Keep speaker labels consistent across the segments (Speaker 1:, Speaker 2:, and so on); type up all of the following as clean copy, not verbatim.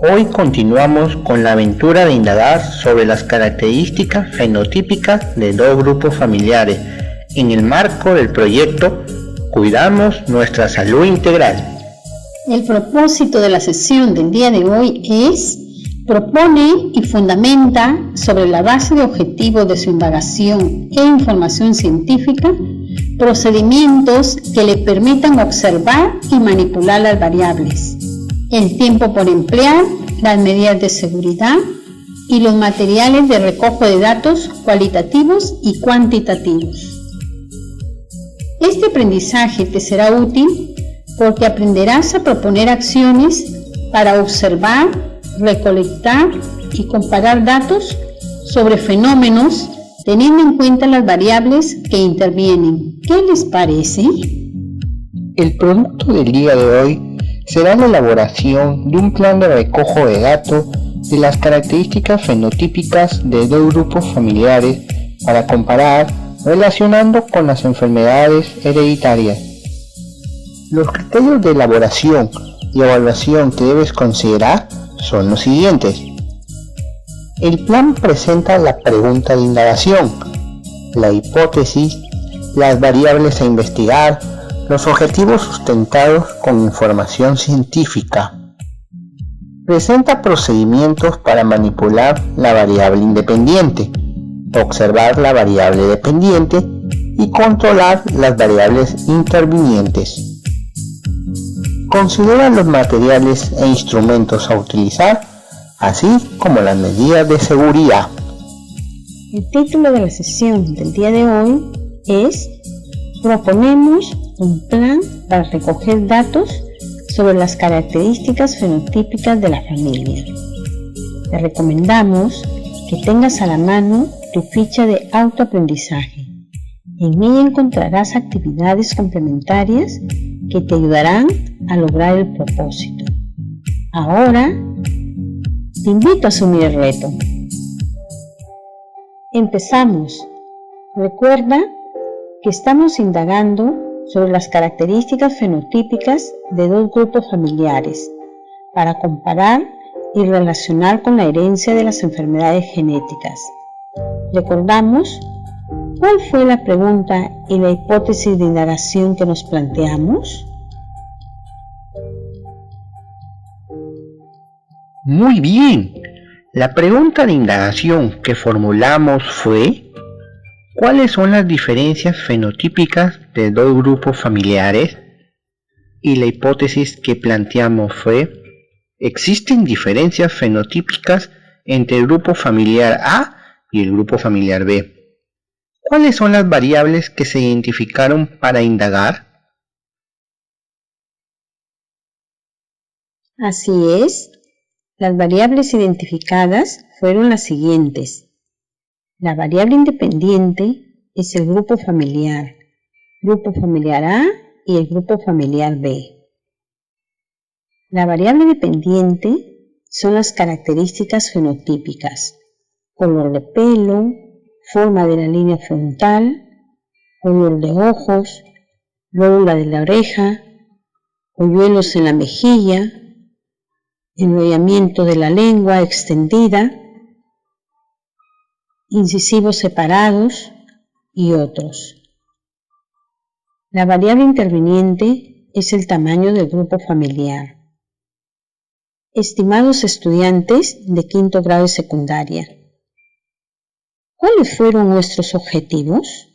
Speaker 1: Hoy continuamos con la aventura de indagar sobre las características fenotípicas de dos grupos familiares en el marco del proyecto Cuidamos nuestra salud integral.
Speaker 2: El propósito de la sesión del día de hoy propone y fundamenta sobre la base de objetivos de su indagación e información científica procedimientos que le permitan observar y manipular las variables, el tiempo por emplear, las medidas de seguridad y los materiales de recojo de datos cualitativos y cuantitativos. Este aprendizaje te será útil porque aprenderás a proponer acciones para observar, recolectar y comparar datos sobre fenómenos teniendo en cuenta las variables que intervienen. ¿Qué les parece?
Speaker 1: El producto del día de hoy será la elaboración de un plan de recojo de datos de las características fenotípicas de dos grupos familiares para comparar relacionando con las enfermedades hereditarias. Los criterios de elaboración y evaluación que debes considerar son los siguientes. El plan presenta la pregunta de indagación, la hipótesis, las variables a investigar, los objetivos sustentados con información científica. Presenta procedimientos para manipular la variable independiente, observar la variable dependiente y controlar las variables intervinientes. Considera los materiales e instrumentos a utilizar, así como las medidas de seguridad.
Speaker 2: El título de la sesión del día de hoy es Proponemos un plan para recoger datos sobre las características fenotípicas de la familia. Te recomendamos que tengas a la mano tu ficha de autoaprendizaje. En ella encontrarás actividades complementarias que te ayudarán a lograr el propósito. Ahora, te invito a asumir el reto. Empezamos. Recuerda que estamos indagando sobre las características fenotípicas de dos grupos familiares para comparar y relacionar con la herencia de las enfermedades genéticas. ¿Recordamos cuál fue la pregunta y la hipótesis de indagación que nos planteamos?
Speaker 1: Muy bien. La pregunta de indagación que formulamos fue: ¿cuáles son las diferencias fenotípicas de dos grupos familiares? Y la hipótesis que planteamos fue: ¿existen diferencias fenotípicas entre el grupo familiar A y el grupo familiar B? ¿Cuáles son las variables que se identificaron para indagar?
Speaker 2: Así es. Las variables identificadas fueron las siguientes. La variable independiente es el grupo familiar A y el grupo familiar B. La variable dependiente son las características fenotípicas: color de pelo, forma de la línea frontal, color de ojos, lóbula de la oreja, hoyuelos en la mejilla, enrollamiento de la lengua extendida, incisivos separados y otros. La variable interviniente es el tamaño del grupo familiar. Estimados estudiantes de quinto grado de secundaria, ¿cuáles fueron nuestros objetivos?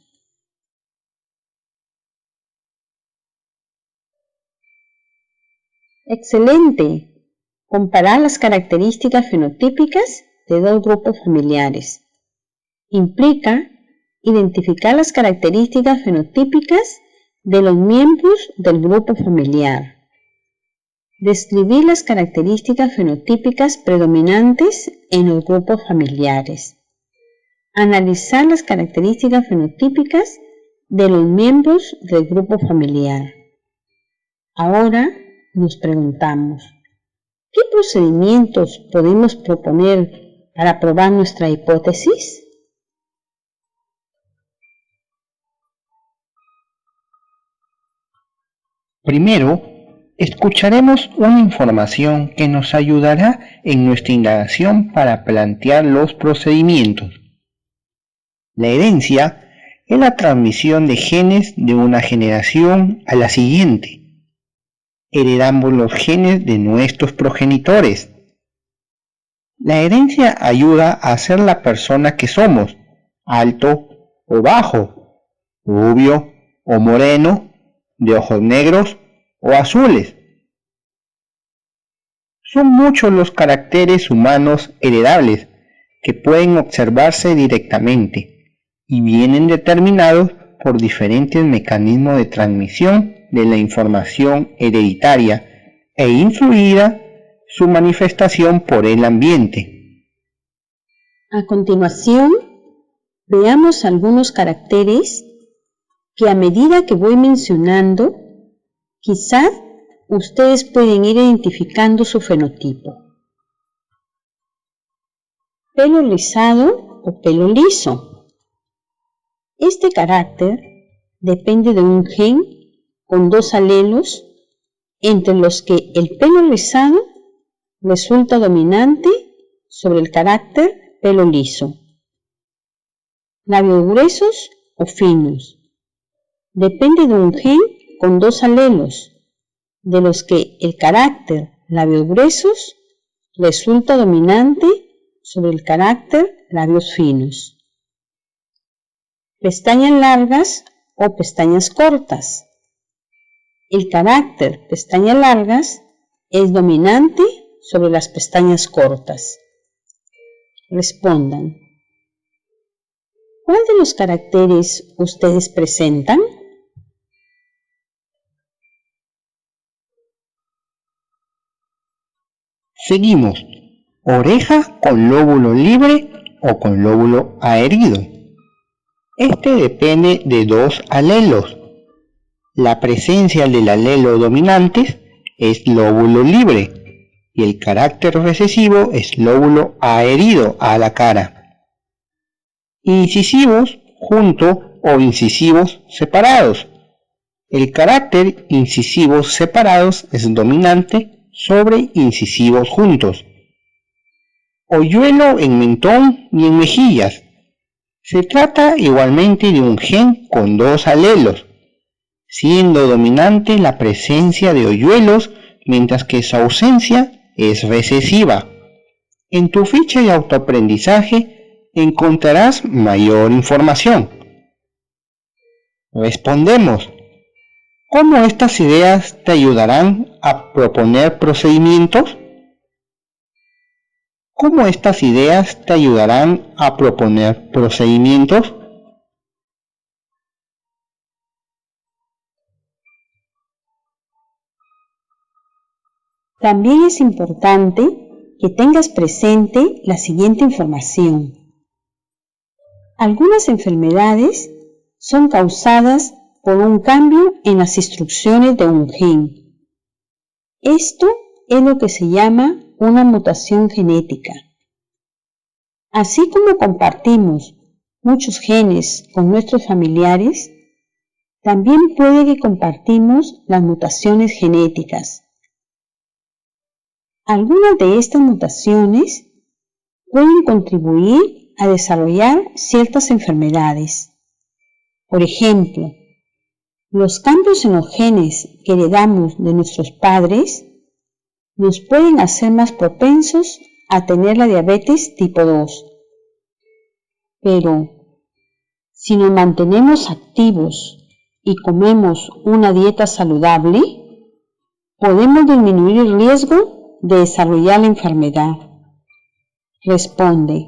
Speaker 2: ¡Excelente! Comparar las características fenotípicas de dos grupos familiares. Implica identificar las características fenotípicas de los miembros del grupo familiar. Describir las características fenotípicas predominantes en los grupos familiares. Analizar las características fenotípicas de los miembros del grupo familiar. Ahora nos preguntamos, ¿qué procedimientos podemos proponer para probar nuestra hipótesis?
Speaker 1: Primero, escucharemos una información que nos ayudará en nuestra indagación para plantear los procedimientos. La herencia es la transmisión de genes de una generación a la siguiente. Heredamos los genes de nuestros progenitores. La herencia ayuda a ser la persona que somos, alto o bajo, rubio o moreno, de ojos negros o azules. Son muchos los caracteres humanos heredables que pueden observarse directamente y vienen determinados por diferentes mecanismos de transmisión de la información hereditaria e influida su manifestación por el ambiente.
Speaker 2: A continuación, veamos algunos caracteres que a medida que voy mencionando, quizás ustedes pueden ir identificando su fenotipo. Pelo rizado o pelo liso. Este carácter depende de un gen con 2 alelos, entre los que el pelo rizado resulta dominante sobre el carácter pelo liso. Labios gruesos o finos. Depende de un gen con 2 alelos, de los que el carácter labios gruesos resulta dominante sobre el carácter labios finos. Pestañas largas o pestañas cortas. El carácter pestañas largas es dominante sobre las pestañas cortas. Respondan. ¿Cuál de los caracteres ustedes presentan?
Speaker 1: Seguimos. Oreja con lóbulo libre o con lóbulo adherido. Este depende de 2 alelos. La presencia del alelo dominante es lóbulo libre y el carácter recesivo es lóbulo adherido a la cara. Incisivos juntos o incisivos separados. El carácter incisivos separados es dominante sobre incisivos juntos. Hoyuelo en mentón y en mejillas. Se trata igualmente de un gen con 2 alelos, siendo dominante la presencia de hoyuelos, mientras que su ausencia es recesiva. En tu ficha de autoaprendizaje encontrarás mayor información. Respondemos. ¿Cómo estas ideas te ayudarán a proponer procedimientos? ¿Cómo estas ideas te ayudarán a proponer procedimientos?
Speaker 2: También es importante que tengas presente la siguiente información. Algunas enfermedades son causadas por un cambio en las instrucciones de un gen. Esto es lo que se llama una mutación genética. Así como compartimos muchos genes con nuestros familiares, también puede que compartimos las mutaciones genéticas. Algunas de estas mutaciones pueden contribuir a desarrollar ciertas enfermedades. Por ejemplo, los cambios en los genes que heredamos de nuestros padres nos pueden hacer más propensos a tener la diabetes tipo 2. Pero, si nos mantenemos activos y comemos una dieta saludable, podemos disminuir el riesgo de desarrollar la enfermedad. Responde.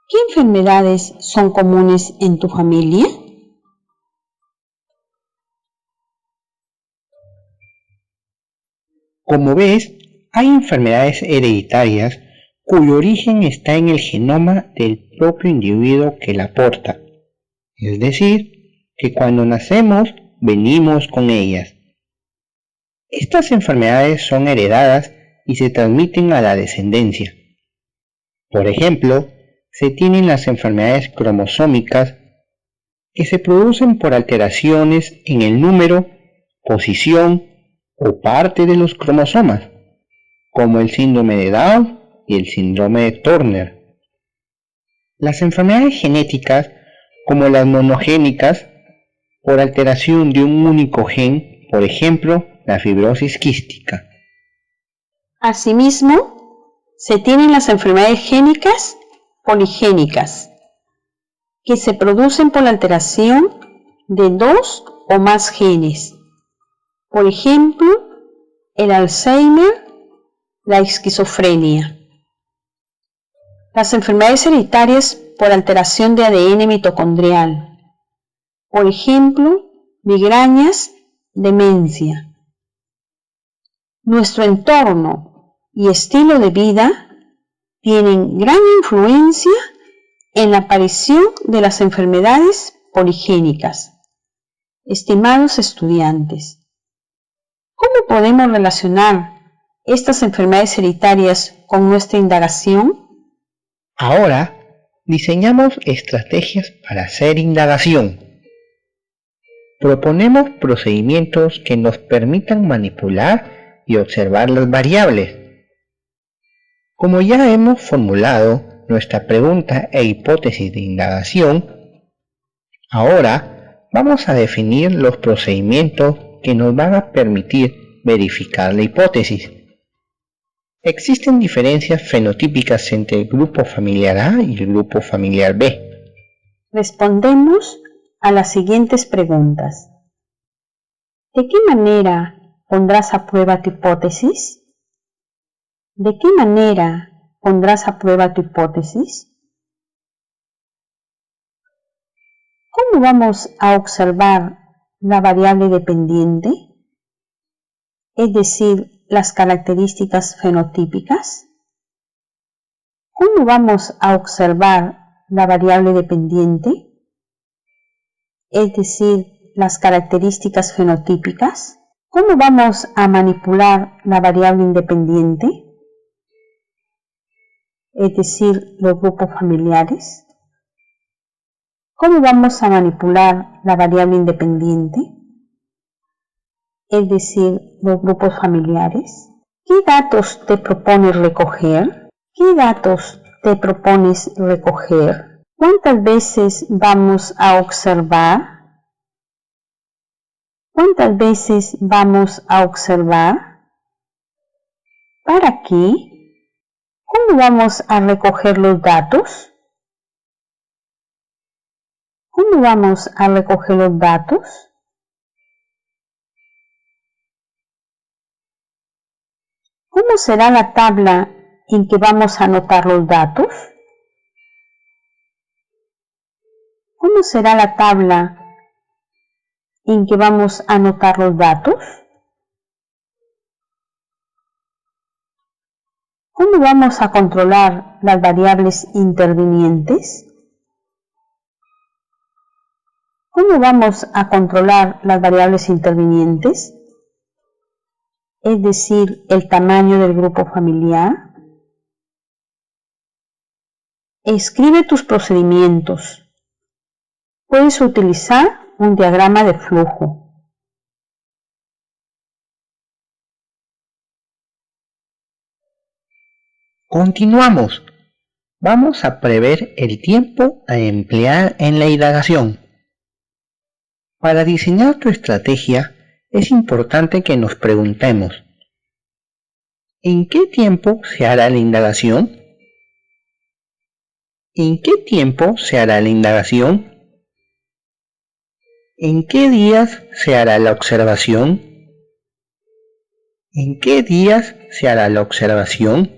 Speaker 2: ¿Qué enfermedades son comunes en tu familia?
Speaker 1: Como ves, hay enfermedades hereditarias cuyo origen está en el genoma del propio individuo que la porta, es decir, que cuando nacemos venimos con ellas. Estas enfermedades son heredadas y se transmiten a la descendencia. Por ejemplo, se tienen las enfermedades cromosómicas que se producen por alteraciones en el número, posición o parte de los cromosomas, como el síndrome de Down y el síndrome de Turner. Las enfermedades genéticas, como las monogénicas, por alteración de un único gen, por ejemplo, la fibrosis quística.
Speaker 2: Asimismo, se tienen las enfermedades génicas poligénicas, que se producen por la alteración de 2 o más genes. Por ejemplo, el Alzheimer, la esquizofrenia. Las enfermedades hereditarias por alteración de ADN mitocondrial. Por ejemplo, migrañas, demencia. Nuestro entorno y estilo de vida tienen gran influencia en la aparición de las enfermedades poligénicas. Estimados estudiantes, ¿cómo podemos relacionar estas enfermedades hereditarias con nuestra indagación?
Speaker 1: Ahora, diseñamos estrategias para hacer indagación. Proponemos procedimientos que nos permitan manipular y observar las variables. Como ya hemos formulado nuestra pregunta e hipótesis de indagación, ahora vamos a definir los procedimientos que nos van a permitir verificar la hipótesis. Existen diferencias fenotípicas entre el grupo familiar A y el grupo familiar B.
Speaker 2: Respondemos a las siguientes preguntas. ¿De qué manera pondrás a prueba tu hipótesis? ¿De qué manera pondrás a prueba tu hipótesis? ¿Cómo vamos a observar la variable dependiente? Es decir, las características fenotípicas. ¿Cómo vamos a observar la variable dependiente? Es decir, las características fenotípicas. ¿Cómo vamos a manipular la variable independiente? Es decir, los grupos familiares. ¿Cómo vamos a manipular la variable independiente? Es decir, los grupos familiares. ¿Qué datos te propones recoger? ¿Qué datos te propones recoger? ¿Cuántas veces vamos a observar? ¿Cuántas veces vamos a observar? ¿Para qué? ¿Cómo vamos a recoger los datos? ¿Cómo vamos a recoger los datos? ¿Cómo será la tabla en que vamos a anotar los datos? ¿Cómo será la tabla en que vamos a anotar los datos? ¿Cómo vamos a controlar las variables intervinientes? ¿Cómo vamos a controlar las variables intervinientes? Es decir, el tamaño del grupo familiar. Escribe tus procedimientos. Puedes utilizar un diagrama de flujo.
Speaker 1: Continuamos. Vamos a prever el tiempo a emplear en la indagación. Para diseñar tu estrategia, es importante que nos preguntemos: ¿en qué tiempo se hará la indagación? ¿En qué tiempo se hará la indagación? ¿En qué días se hará la observación? ¿En qué días se hará la observación?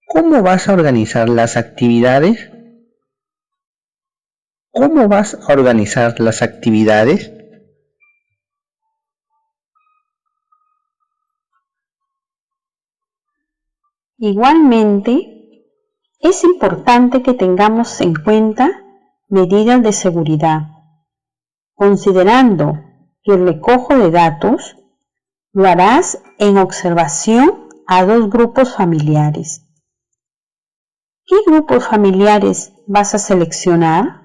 Speaker 1: ¿Cómo vas a organizar las actividades? ¿Cómo vas a organizar las actividades?
Speaker 2: Igualmente, es importante que tengamos en cuenta medidas de seguridad, considerando que el recojo de datos lo harás en observación a 2 grupos familiares. ¿Qué grupos familiares vas a seleccionar?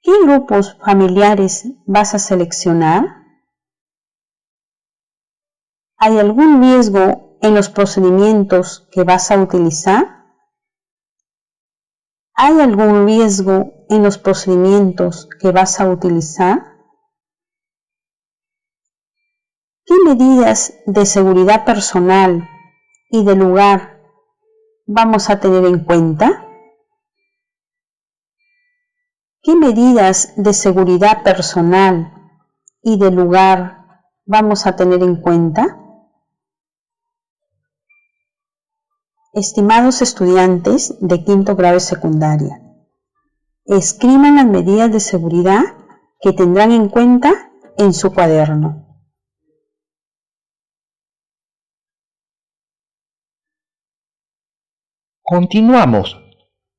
Speaker 2: ¿Qué grupos familiares vas a seleccionar? ¿Hay algún riesgo en los procedimientos que vas a utilizar? ¿Hay algún riesgo en los procedimientos que vas a utilizar? ¿Qué medidas de seguridad personal y de lugar vamos a tener en cuenta? ¿Qué medidas de seguridad personal y de lugar vamos a tener en cuenta? Estimados estudiantes de quinto grado de secundaria, escriban las medidas de seguridad que tendrán en cuenta en su cuaderno.
Speaker 1: Continuamos.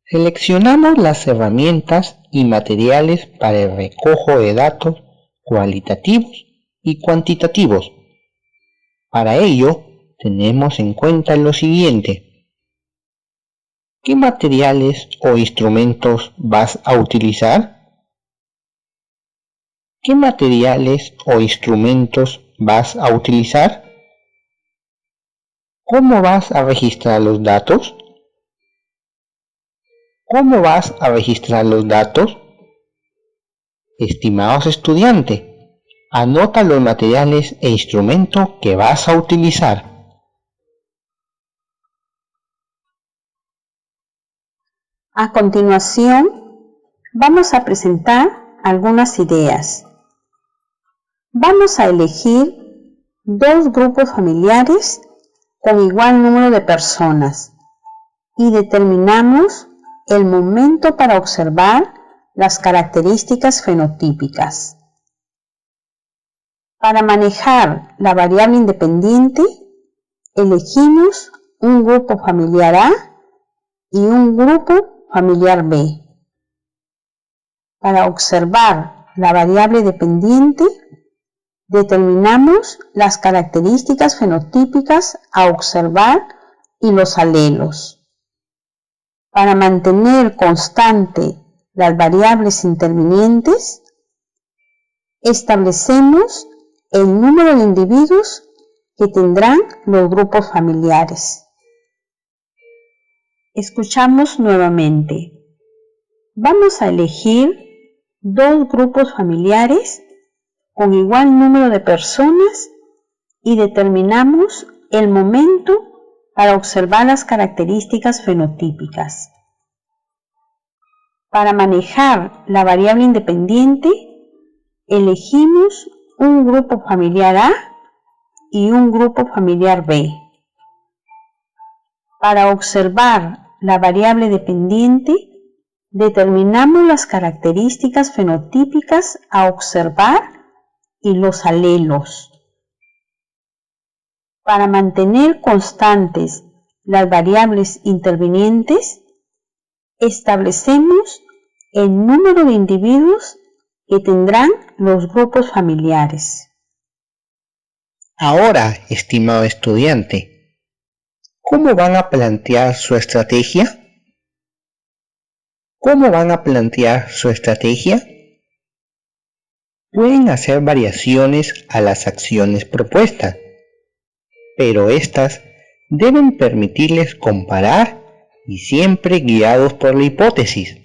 Speaker 1: Seleccionamos las herramientas y materiales para el recojo de datos cualitativos y cuantitativos. Para ello, tenemos en cuenta lo siguiente. ¿Qué materiales o instrumentos vas a utilizar? ¿Qué materiales o instrumentos vas a utilizar? ¿Cómo vas a registrar los datos? ¿Cómo vas a registrar los datos? Estimados estudiantes, anota los materiales e instrumentos que vas a utilizar.
Speaker 2: A continuación, vamos a presentar algunas ideas. Vamos a elegir 2 grupos familiares con igual número de personas y determinamos el momento para observar las características fenotípicas. Para manejar la variable independiente, elegimos un grupo familiar A y un grupo familiar B. Para observar la variable dependiente, determinamos las características fenotípicas a observar y los alelos. Para mantener constante las variables intervinientes, establecemos el número de individuos que tendrán los grupos familiares. Escuchamos nuevamente. Vamos a elegir 2 grupos familiares con igual número de personas y determinamos el momento para observar las características fenotípicas. Para manejar la variable independiente, elegimos un grupo familiar A y un grupo familiar B. Para observar la variable dependiente, determinamos las características fenotípicas a observar y los alelos. Para mantener constantes las variables intervinientes, establecemos el número de individuos que tendrán los grupos familiares.
Speaker 1: Ahora, estimado estudiante, ¿cómo van a plantear su estrategia? ¿Cómo van a plantear su estrategia? Pueden hacer variaciones a las acciones propuestas, pero estas deben permitirles comparar y siempre guiados por la hipótesis.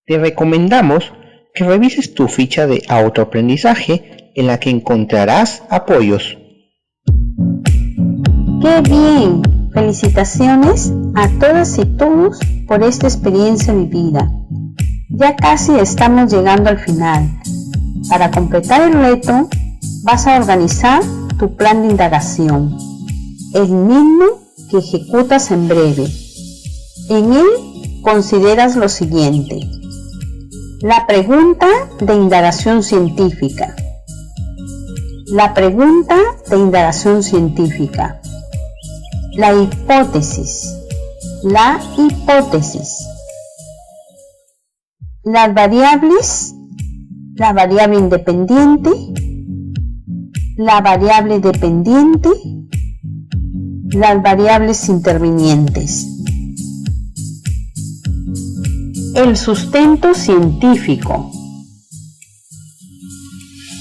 Speaker 1: Te recomendamos que revises tu ficha de autoaprendizaje en la que encontrarás apoyos.
Speaker 2: ¡Qué bien! Felicitaciones a todas y todos por esta experiencia vivida. Ya casi estamos llegando al final. Para completar el reto, vas a organizar tu plan de indagación, el mismo que ejecutas en breve. En él consideras lo siguiente: la pregunta de indagación científica, la pregunta de indagación científica, la hipótesis, las variables, la variable independiente, la variable dependiente, las variables intervinientes. El sustento científico,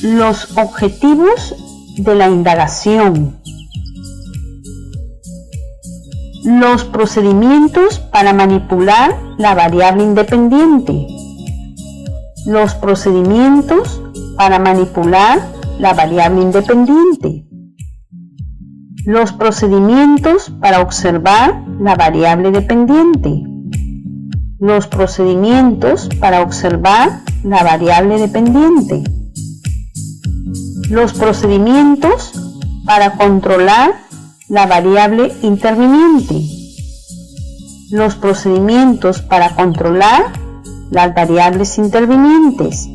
Speaker 2: los objetivos de la indagación. Los procedimientos para manipular la variable independiente. Los procedimientos para manipular la variable independiente. Los procedimientos para observar la variable dependiente. Los procedimientos para observar la variable dependiente. Los procedimientos para controlar la variable interviniente. Los procedimientos para controlar las variables intervinientes.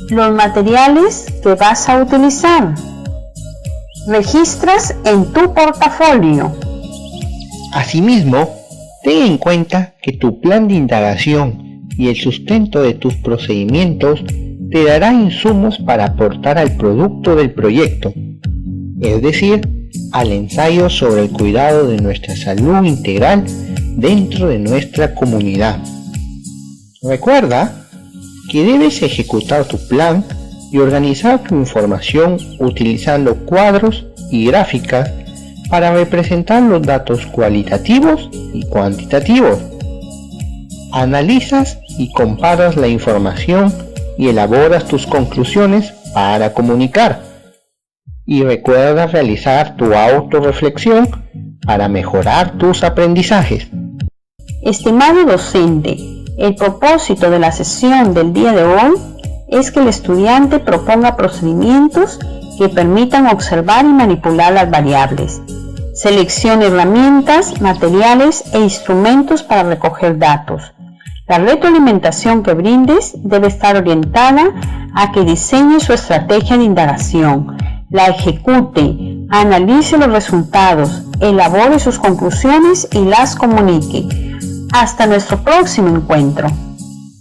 Speaker 2: Los materiales que vas a utilizar. Registras en tu portafolio.
Speaker 1: Asimismo, ten en cuenta que tu plan de indagación y el sustento de tus procedimientos te dará insumos para aportar al producto del proyecto, es decir, al ensayo sobre el cuidado de nuestra salud integral dentro de nuestra comunidad. Recuerda que debes ejecutar tu plan y organizar tu información utilizando cuadros y gráficas para representar los datos cualitativos y cuantitativos. Analizas y comparas la información y elaboras tus conclusiones para comunicar. Y recuerda realizar tu autorreflexión para mejorar tus aprendizajes.
Speaker 2: Estimado docente, el propósito de la sesión del día de hoy es que el estudiante proponga procedimientos que permitan observar y manipular las variables. Seleccione herramientas, materiales e instrumentos para recoger datos. La retroalimentación que brindes debe estar orientada a que diseñe su estrategia de indagación, la ejecute, analice los resultados, elabore sus conclusiones y las comunique. Hasta nuestro próximo encuentro.